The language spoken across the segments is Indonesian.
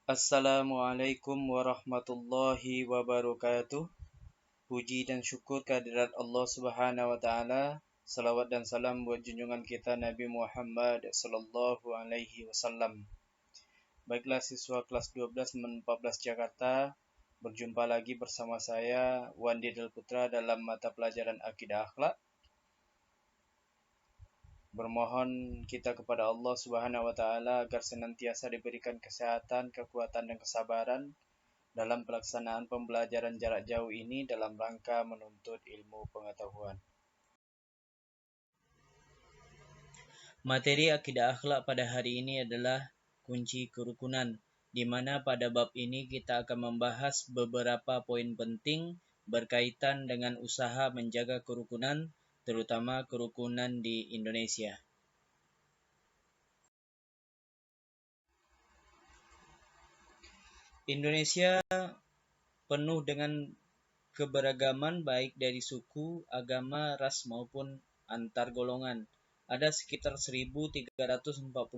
Assalamualaikum warahmatullahi wabarakatuh. Puji dan syukur kehadirat Allah Subhanahu wa taala. Salawat dan salam buat junjungan kita Nabi Muhammad sallallahu alaihi wasallam. Baiklah siswa kelas 12 dan 14 Jakarta, berjumpa lagi bersama saya Wandi Del Putra dalam mata pelajaran Akidah Akhlak. Bermohon kita kepada Allah Subhanahu wa taala agar senantiasa diberikan kesehatan, kekuatan dan kesabaran dalam pelaksanaan pembelajaran jarak jauh ini dalam rangka menuntut ilmu pengetahuan. Materi akidah akhlak pada hari ini adalah kunci kerukunan, di mana pada bab ini kita akan membahas beberapa poin penting berkaitan dengan usaha menjaga kerukunan, terutama kerukunan di Indonesia. Indonesia penuh dengan keberagaman baik dari suku, agama, ras maupun antar golongan. Ada sekitar 1.340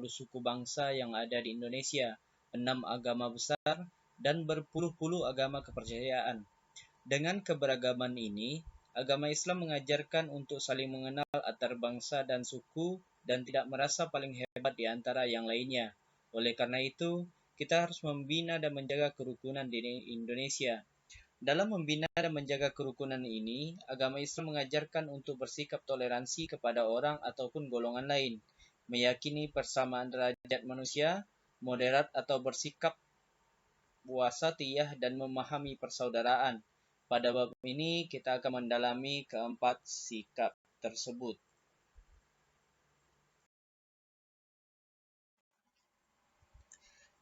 suku bangsa yang ada di Indonesia, 6 agama besar, dan berpuluh-puluh agama kepercayaan. Dengan keberagaman ini, agama Islam mengajarkan untuk saling mengenal antar bangsa dan suku dan tidak merasa paling hebat di antara yang lainnya. Oleh karena itu, kita harus membina dan menjaga kerukunan di Indonesia. Dalam membina dan menjaga kerukunan ini, agama Islam mengajarkan untuk bersikap toleransi kepada orang ataupun golongan lain, meyakini persamaan derajat manusia, moderat atau bersikap wasatiyah dan memahami persaudaraan. Pada bab ini kita akan mendalami keempat sikap tersebut.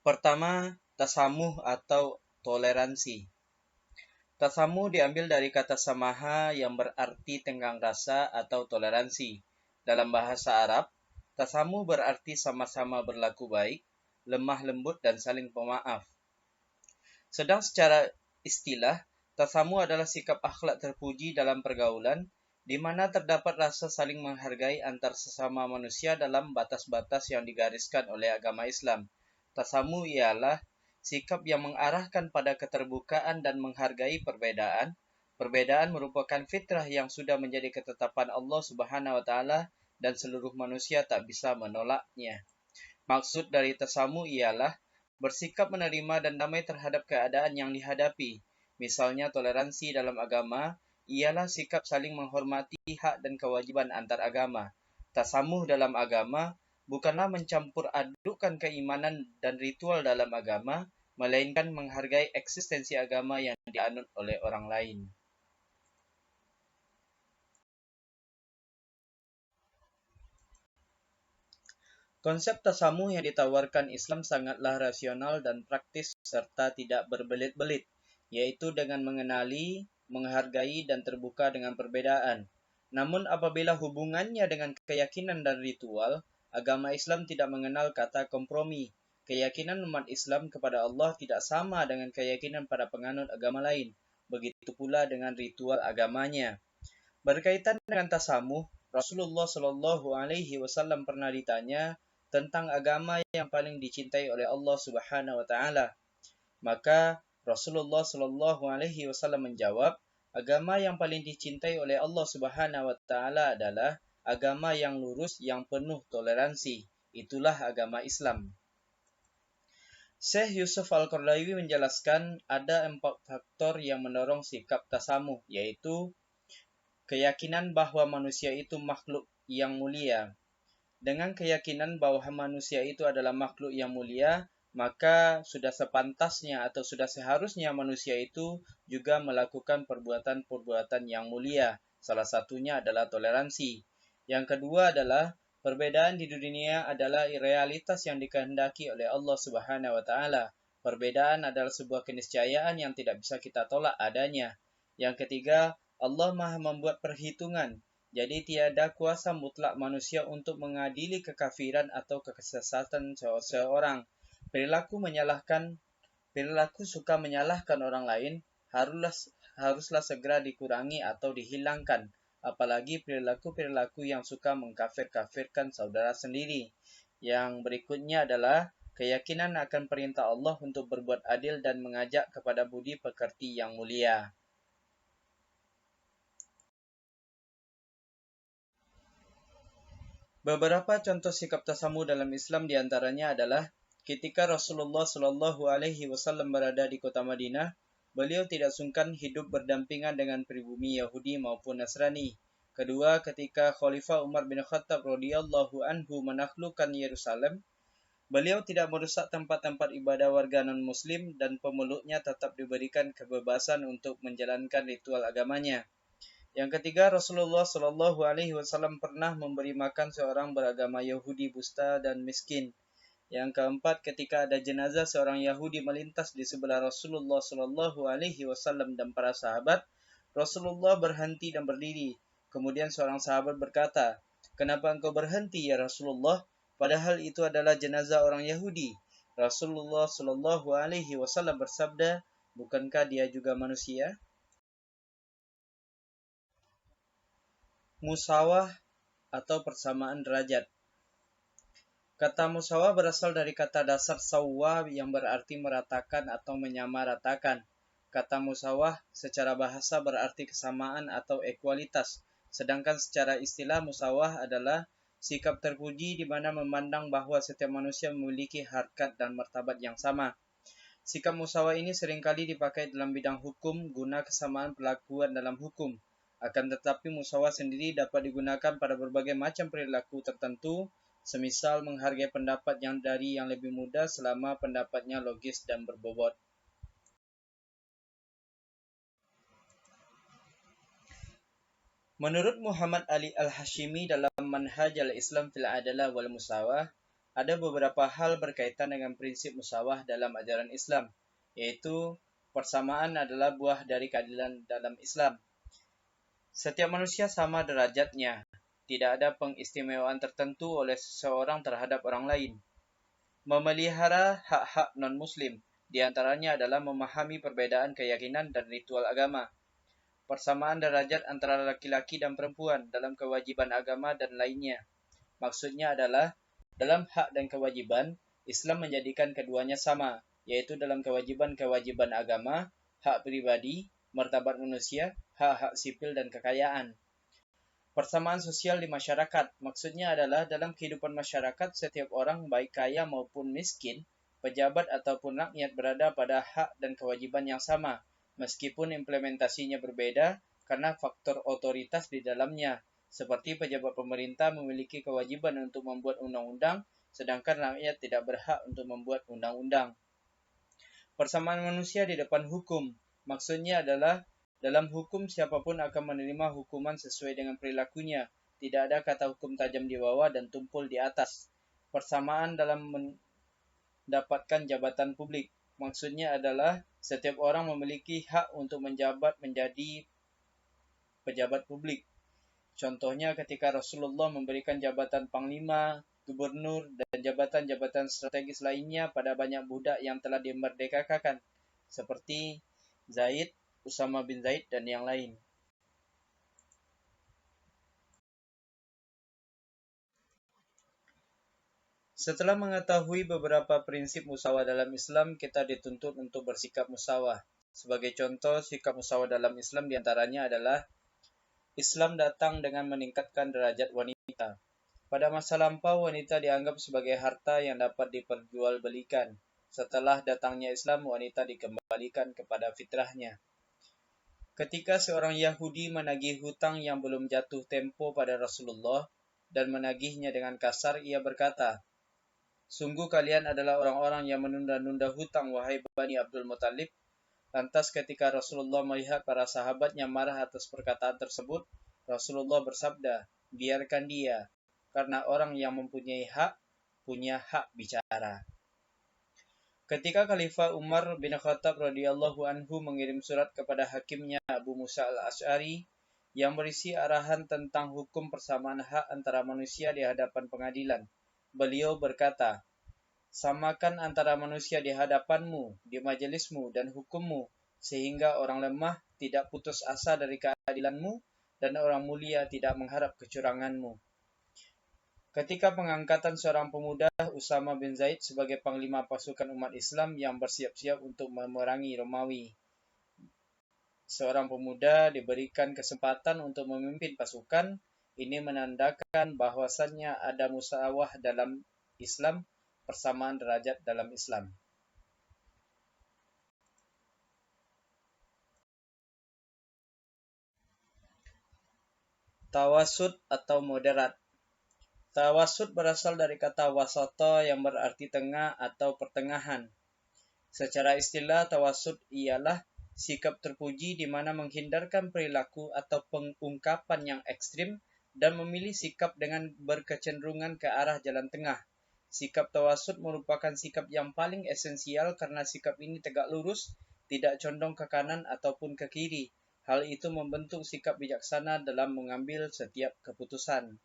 Pertama, tasamuh atau toleransi. Tasamuh diambil dari kata samaha yang berarti tenggang rasa atau toleransi. Dalam bahasa Arab, tasamuh berarti sama-sama berlaku baik, lemah lembut dan saling pemaaf. Sedang secara istilah, tasamuh adalah sikap akhlak terpuji dalam pergaulan, di mana terdapat rasa saling menghargai antar sesama manusia dalam batas-batas yang digariskan oleh agama Islam. Tasamuh ialah sikap yang mengarahkan pada keterbukaan dan menghargai perbedaan. Perbedaan merupakan fitrah yang sudah menjadi ketetapan Allah Subhanahu wa taala dan seluruh manusia tak bisa menolaknya. Maksud dari tasamuh ialah bersikap menerima dan damai terhadap keadaan yang dihadapi. Misalnya toleransi dalam agama ialah sikap saling menghormati hak dan kewajiban antar agama. Tasamuh dalam agama bukanlah mencampur adukkan keimanan dan ritual dalam agama, melainkan menghargai eksistensi agama yang dianut oleh orang lain. Konsep tasamuh yang ditawarkan Islam sangatlah rasional dan praktis serta tidak berbelit-belit, yaitu dengan mengenali, menghargai, dan terbuka dengan perbedaan. Namun apabila hubungannya dengan keyakinan dan ritual, agama Islam tidak mengenal kata kompromi. Keyakinan umat Islam kepada Allah tidak sama dengan keyakinan para penganut agama lain. Begitu pula dengan ritual agamanya. Berkaitan dengan tasamuh, Rasulullah Shallallahu Alaihi Wasallam pernah ditanya tentang agama yang paling dicintai oleh Allah Subhanahu Wa Taala. Maka Rasulullah Shallallahu Alaihi Wasallam menjawab, agama yang paling dicintai oleh Allah Subhanahu Wa Taala adalah agama yang lurus, yang penuh toleransi. Itulah agama Islam. Syekh Yusuf Al-Qaradawi menjelaskan ada 4 faktor yang mendorong sikap tasamuh, yaitu keyakinan bahwa manusia itu makhluk yang mulia. Dengan keyakinan bahwa manusia itu adalah makhluk yang mulia, maka sudah sepantasnya atau sudah seharusnya manusia itu juga melakukan perbuatan-perbuatan yang mulia. Salah satunya adalah toleransi. Yang kedua adalah perbedaan di dunia adalah realitas yang dikehendaki oleh Allah Subhanahu wa taala. Perbedaan adalah sebuah keniscayaan yang tidak bisa kita tolak adanya. Yang ketiga, Allah Maha membuat perhitungan. Jadi tiada kuasa mutlak manusia untuk mengadili kekafiran atau kesesatan seseorang. Perilaku suka menyalahkan orang lain haruslah segera dikurangi atau dihilangkan. Apalagi perilaku yang suka mengkafir-kafirkan saudara sendiri. Yang berikutnya adalah keyakinan akan perintah Allah untuk berbuat adil dan mengajak kepada budi pekerti yang mulia. Beberapa contoh sikap tasamu dalam Islam diantaranya adalah ketika Rasulullah Shallallahu Alaihi Wasallam berada di kota Madinah, beliau tidak sungkan hidup berdampingan dengan pribumi Yahudi maupun Nasrani. Kedua, ketika Khalifah Umar bin Khattab radhiyallahu anhu menaklukkan Yerusalem, beliau tidak merusak tempat-tempat ibadah warga non-muslim dan pemeluknya tetap diberikan kebebasan untuk menjalankan ritual agamanya. Yang ketiga, Rasulullah Shallallahu Alaihi Wasallam pernah memberi makan seorang beragama Yahudi buta dan miskin. Yang keempat, ketika ada jenazah seorang Yahudi melintas di sebelah Rasulullah Shallallahu Alaihi Wasallam dan para sahabat, Rasulullah berhenti dan berdiri. Kemudian seorang sahabat berkata, "Kenapa engkau berhenti ya Rasulullah? Padahal itu adalah jenazah orang Yahudi." Rasulullah Shallallahu Alaihi Wasallam bersabda, "Bukankah dia juga manusia?" Musawah atau persamaan derajat. Kata musawah berasal dari kata dasar sawwa yang berarti meratakan atau menyamaratakan. Kata musawah secara bahasa berarti kesamaan atau ekualitas, sedangkan secara istilah musawah adalah sikap terpuji di mana memandang bahwa setiap manusia memiliki harkat dan martabat yang sama. Sikap musawah ini seringkali dipakai dalam bidang hukum guna kesamaan perlakuan dalam hukum. Akan tetapi musawah sendiri dapat digunakan pada berbagai macam perilaku tertentu, semisal menghargai pendapat yang dari yang lebih muda selama pendapatnya logis dan berbobot. Menurut Muhammad Ali Al-Hashimi dalam Manhaj al-Islam fil Adalah wal Musawah, ada beberapa hal berkaitan dengan prinsip musawah dalam ajaran Islam, yaitu persamaan adalah buah dari keadilan dalam Islam. Setiap manusia sama derajatnya, tidak ada pengistimewaan tertentu oleh seseorang terhadap orang lain. Memelihara hak-hak non-muslim, diantaranya adalah memahami perbedaan keyakinan dan ritual agama. Persamaan derajat antara laki-laki dan perempuan dalam kewajiban agama dan lainnya. Maksudnya adalah, dalam hak dan kewajiban, Islam menjadikan keduanya sama, yaitu dalam kewajiban-kewajiban agama, hak pribadi, martabat manusia, hak-hak sipil dan kekayaan. Persamaan sosial di masyarakat, maksudnya adalah dalam kehidupan masyarakat setiap orang baik kaya maupun miskin, pejabat ataupun rakyat berada pada hak dan kewajiban yang sama, meskipun implementasinya berbeda karena faktor otoritas di dalamnya, seperti pejabat pemerintah memiliki kewajiban untuk membuat undang-undang, sedangkan rakyat tidak berhak untuk membuat undang-undang. Persamaan manusia di depan hukum, maksudnya adalah dalam hukum siapapun akan menerima hukuman sesuai dengan perilakunya. Tidak ada kata hukum tajam di bawah dan tumpul di atas. Persamaan dalam mendapatkan jabatan publik, maksudnya adalah setiap orang memiliki hak untuk menjabat menjadi pejabat publik. Contohnya ketika Rasulullah memberikan jabatan panglima, gubernur, dan jabatan-jabatan strategis lainnya pada banyak budak yang telah dimerdekakan, seperti Zaid, Usama bin Zaid, dan yang lain. Setelah mengetahui beberapa prinsip musawah dalam Islam, kita dituntut untuk bersikap musawah. Sebagai contoh, sikap musawah dalam Islam diantaranya adalah Islam datang dengan meningkatkan derajat wanita. Pada masa lampau, wanita dianggap sebagai harta yang dapat diperjualbelikan. Setelah datangnya Islam, wanita dikembalikan kepada fitrahnya. Ketika seorang Yahudi menagih hutang yang belum jatuh tempo pada Rasulullah dan menagihnya dengan kasar, ia berkata, "Sungguh kalian adalah orang-orang yang menunda-nunda hutang, wahai Bani Abdul Muthalib." Lantas ketika Rasulullah melihat para sahabatnya marah atas perkataan tersebut, Rasulullah bersabda, "Biarkan dia, karena orang yang mempunyai hak, punya hak bicara." Ketika Khalifah Umar bin Khattab radhiyallahu anhu mengirim surat kepada hakimnya Abu Musa al-Asy'ari yang berisi arahan tentang hukum persamaan hak antara manusia di hadapan pengadilan, beliau berkata, "Samakan antara manusia di hadapanmu, di majelismu dan hukummu, sehingga orang lemah tidak putus asa dari keadilanmu dan orang mulia tidak mengharap kecuranganmu." Ketika pengangkatan seorang pemuda Usama bin Zaid sebagai panglima pasukan umat Islam yang bersiap-siap untuk memerangi Romawi. Seorang pemuda diberikan kesempatan untuk memimpin pasukan. Ini menandakan bahwasannya ada musawah dalam Islam, persamaan derajat dalam Islam. Tawasud atau moderat. Tawasud berasal dari kata wasata yang berarti tengah atau pertengahan. Secara istilah, tawasud ialah sikap terpuji di mana menghindarkan perilaku atau pengungkapan yang ekstrim dan memilih sikap dengan berkecenderungan ke arah jalan tengah. Sikap tawasud merupakan sikap yang paling esensial karena sikap ini tegak lurus, tidak condong ke kanan ataupun ke kiri. Hal itu membentuk sikap bijaksana dalam mengambil setiap keputusan.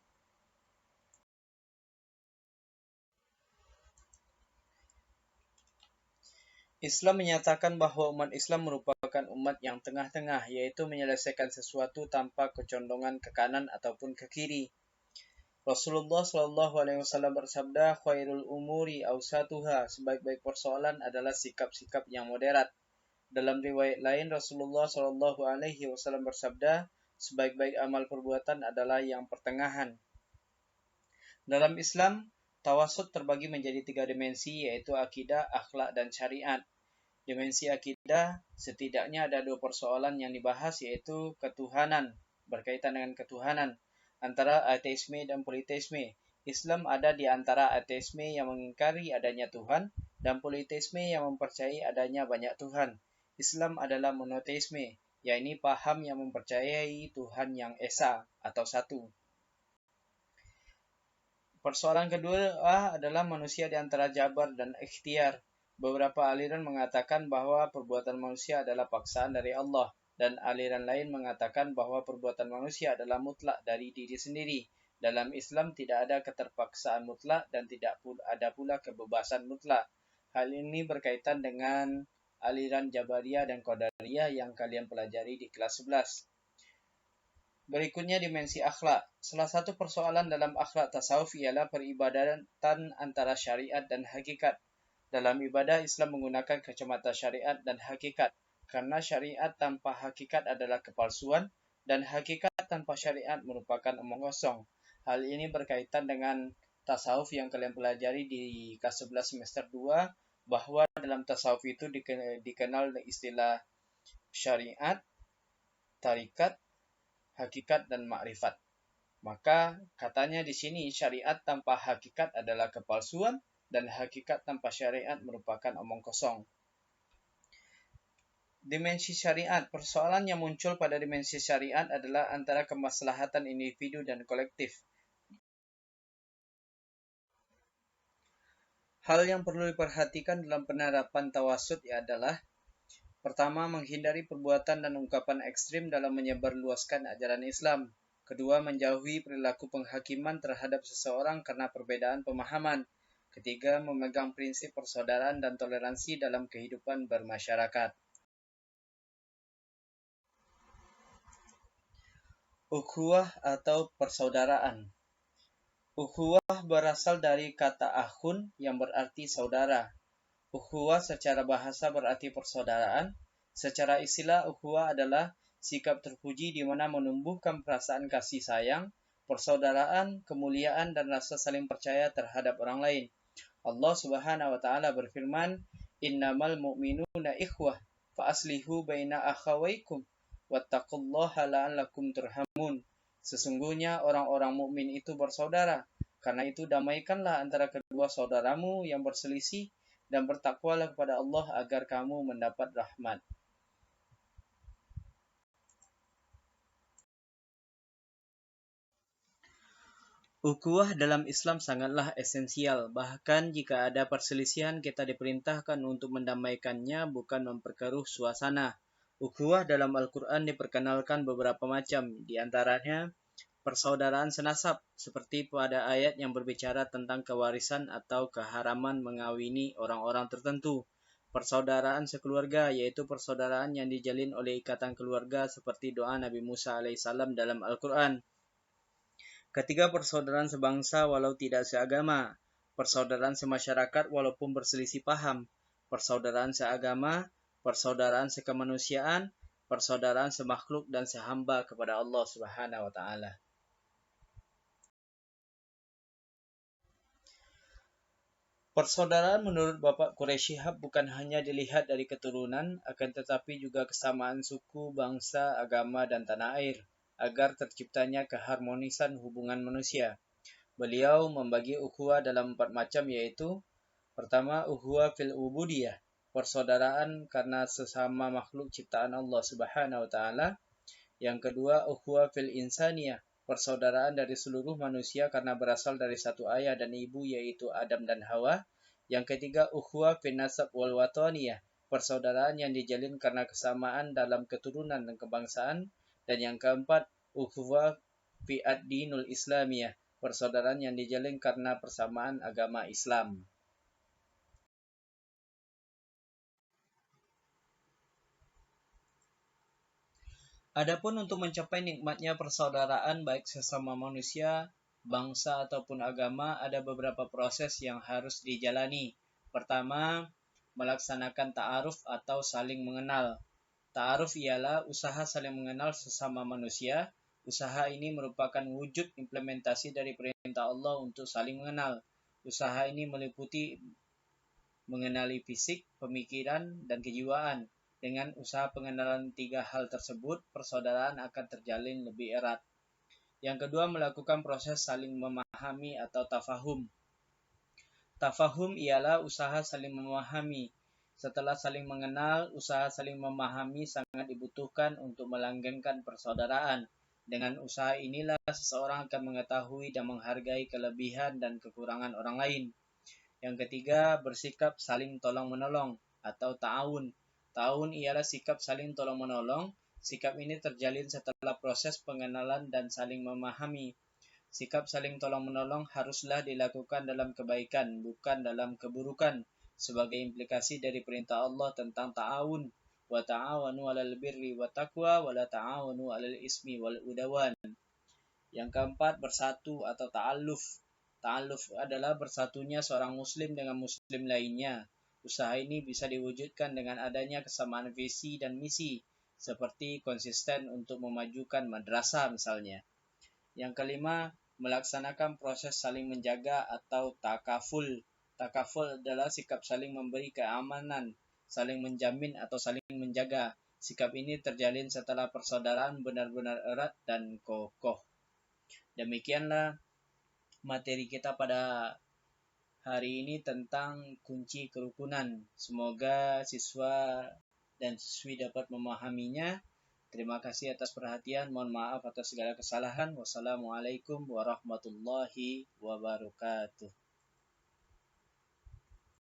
Islam menyatakan bahwa umat Islam merupakan umat yang tengah-tengah, yaitu menyelesaikan sesuatu tanpa kecondongan ke kanan ataupun ke kiri. Rasulullah Shallallahu Alaihi Wasallam bersabda, "Khairul umuri awsatuha." Sebaik-baik persoalan adalah sikap-sikap yang moderat. Dalam riwayat lain, Rasulullah Shallallahu Alaihi Wasallam bersabda, "Sebaik-baik amal perbuatan adalah yang pertengahan." Dalam Islam, tawasud terbagi menjadi 3 dimensi, yaitu akidah, akhlak, dan syariat. Dimensi akidah, setidaknya ada 2 persoalan yang dibahas, yaitu ketuhanan, berkaitan dengan ketuhanan, antara ateisme dan politeisme. Islam ada di antara ateisme yang mengingkari adanya Tuhan dan politeisme yang mempercayai adanya banyak Tuhan. Islam adalah monoteisme, yakni paham yang mempercayai Tuhan yang esa atau satu. Persoalan kedua adalah manusia di antara jabar dan ikhtiar. Beberapa aliran mengatakan bahwa perbuatan manusia adalah paksaan dari Allah, dan aliran lain mengatakan bahwa perbuatan manusia adalah mutlak dari diri sendiri. Dalam Islam tidak ada keterpaksaan mutlak dan tidak ada pula kebebasan mutlak. Hal ini berkaitan dengan aliran Jabariyah dan Qadariyah yang kalian pelajari di kelas 11. Berikutnya dimensi akhlak. Salah satu persoalan dalam akhlak tasawuf ialah peribadatan antara syariat dan hakikat. Dalam ibadah, Islam menggunakan kacamata syariat dan hakikat, karena syariat tanpa hakikat adalah kepalsuan, dan hakikat tanpa syariat merupakan omong kosong. Hal ini berkaitan dengan tasawuf yang kalian pelajari di kelas 11 semester 2, bahwa dalam tasawuf itu dikenal istilah syariat, tarikat, hakikat, dan makrifat. Maka katanya di sini syariat tanpa hakikat adalah kepalsuan dan hakikat tanpa syariat merupakan omong kosong. Dimensi syariat. Persoalan yang muncul pada dimensi syariat adalah antara kemaslahatan individu dan kolektif. Hal yang perlu diperhatikan dalam penerapan tawasud adalah: pertama, menghindari perbuatan dan ungkapan ekstrim dalam menyebarluaskan ajaran Islam. Kedua, menjauhi perilaku penghakiman terhadap seseorang karena perbedaan pemahaman. Ketiga, memegang prinsip persaudaraan dan toleransi dalam kehidupan bermasyarakat. Ukhuwah atau persaudaraan. Ukhuwah berasal dari kata akhun yang berarti saudara. Ukhuwah secara bahasa berarti persaudaraan. Secara istilah, ukhuwah adalah sikap terpuji di mana menumbuhkan perasaan kasih sayang, persaudaraan, kemuliaan, dan rasa saling percaya terhadap orang lain. Allah Subhanahu wa taala berfirman, "Innamal mu'minuna ikhwah, fa aslihu baina akhawaykum, wattaqullaha la'allakum turhamun." Sesungguhnya orang-orang mukmin itu bersaudara. Karena itu damaikanlah antara kedua saudaramu yang berselisih dan bertakwalah kepada Allah agar kamu mendapat rahmat. Ukhuwah dalam Islam sangatlah esensial. Bahkan jika ada perselisihan, kita diperintahkan untuk mendamaikannya, bukan memperkeruh suasana. Ukhuwah dalam Al-Quran diperkenalkan beberapa macam, di antaranya persaudaraan senasab, seperti pada ayat yang berbicara tentang kewarisan atau keharaman mengawini orang-orang tertentu. Persaudaraan sekeluarga, yaitu persaudaraan yang dijalin oleh ikatan keluarga seperti doa Nabi Musa alaihissalam dalam Al-Quran. Ketiga, persaudaraan sebangsa walau tidak seagama. Persaudaraan semasyarakat walaupun berselisih paham. Persaudaraan seagama, persaudaraan sekemanusiaan, persaudaraan semakhluk dan sehamba kepada Allah Subhanahu wa taala. Persaudaraan menurut Bapak Quraisy Shihab bukan hanya dilihat dari keturunan, akan tetapi juga kesamaan suku, bangsa, agama, dan tanah air, agar terciptanya keharmonisan hubungan manusia. Beliau membagi ukhuwah dalam 4 macam, yaitu pertama, ukhuwah fil ubudiyah, persaudaraan karena sesama makhluk ciptaan Allah Subhanahu wa taala. Yang kedua, ukhuwah fil insaniyah, persaudaraan dari seluruh manusia karena berasal dari satu ayah dan ibu, yaitu Adam dan Hawa. Yang ketiga, ukhuwah fil nasab wal wataniyah, persaudaraan yang dijalin karena kesamaan dalam keturunan dan kebangsaan. Dan yang keempat, ukhuwah fi ad-dinul islamiyah, persaudaraan yang dijalin karena persamaan agama Islam. Adapun untuk mencapai nikmatnya persaudaraan baik sesama manusia, bangsa ataupun agama, ada beberapa proses yang harus dijalani. Pertama, melaksanakan ta'aruf atau saling mengenal. Ta'aruf ialah usaha saling mengenal sesama manusia. Usaha ini merupakan wujud implementasi dari perintah Allah untuk saling mengenal. Usaha ini meliputi mengenali fisik, pemikiran, dan kejiwaan. Dengan usaha pengenalan 3 hal tersebut, persaudaraan akan terjalin lebih erat. Yang kedua, melakukan proses saling memahami atau tafahum. Tafahum ialah usaha saling memahami. Setelah saling mengenal, usaha saling memahami sangat dibutuhkan untuk melanggengkan persaudaraan. Dengan usaha inilah seseorang akan mengetahui dan menghargai kelebihan dan kekurangan orang lain. Yang ketiga, bersikap saling tolong-menolong atau ta'awun. Ta'awun ialah sikap saling tolong-menolong. Sikap ini terjalin setelah proses pengenalan dan saling memahami. Sikap saling tolong-menolong haruslah dilakukan dalam kebaikan, bukan dalam keburukan, sebagai implikasi dari perintah Allah tentang ta'awun. Wa ta'awanu 'alal birri wa taqwa wa la ta'awanu 'alal ismi wal udwan. Yang keempat, bersatu atau ta'aluf. Ta'aluf adalah bersatunya seorang muslim dengan muslim lainnya. Usaha ini bisa diwujudkan dengan adanya kesamaan visi dan misi, seperti konsisten untuk memajukan madrasah misalnya. Yang kelima, melaksanakan proses saling menjaga atau takaful. Takaful adalah sikap saling memberi keamanan, saling menjamin atau saling menjaga. Sikap ini terjalin setelah persaudaraan benar-benar erat dan kokoh. Demikianlah materi kita pada hari ini tentang kunci kerukunan. Semoga siswa dan siswi dapat memahaminya. Terima kasih atas perhatian. Mohon maaf atas segala kesalahan. Wassalamualaikum warahmatullahi wabarakatuh.